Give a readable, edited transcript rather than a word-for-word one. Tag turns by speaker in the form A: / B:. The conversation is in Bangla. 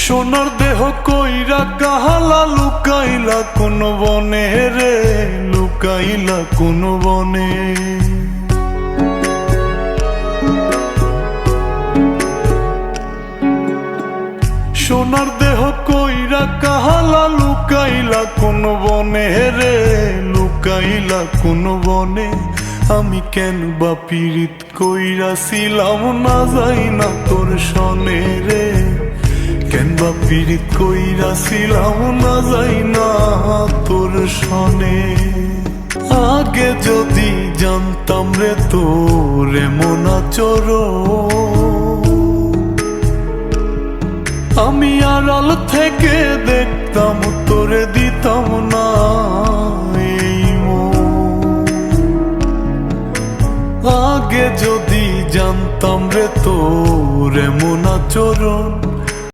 A: সোনার দেহ কইরা কাহালা লুকাইলা কোন বনে রে, লুকাইলা কোন বনে। সোনার দেহ কইরা কাহালা লুকাইলা কোন বনে রে, লুকাইলা কোন বনে। আমি কেন বা পীড়িত কইরাছিলাম না যাই না তোর সনে রে, কেন বা পীড়িত কইরাছিলাম না যাই না তোর সনে। আগে যদি জানতাম রে তোর এমন আচরণ, আমি আড়াল থেকে দেখতাম তোরে দিতাম না এই মন। আগে যদি জানতাম রে তোর এমন আচরণ,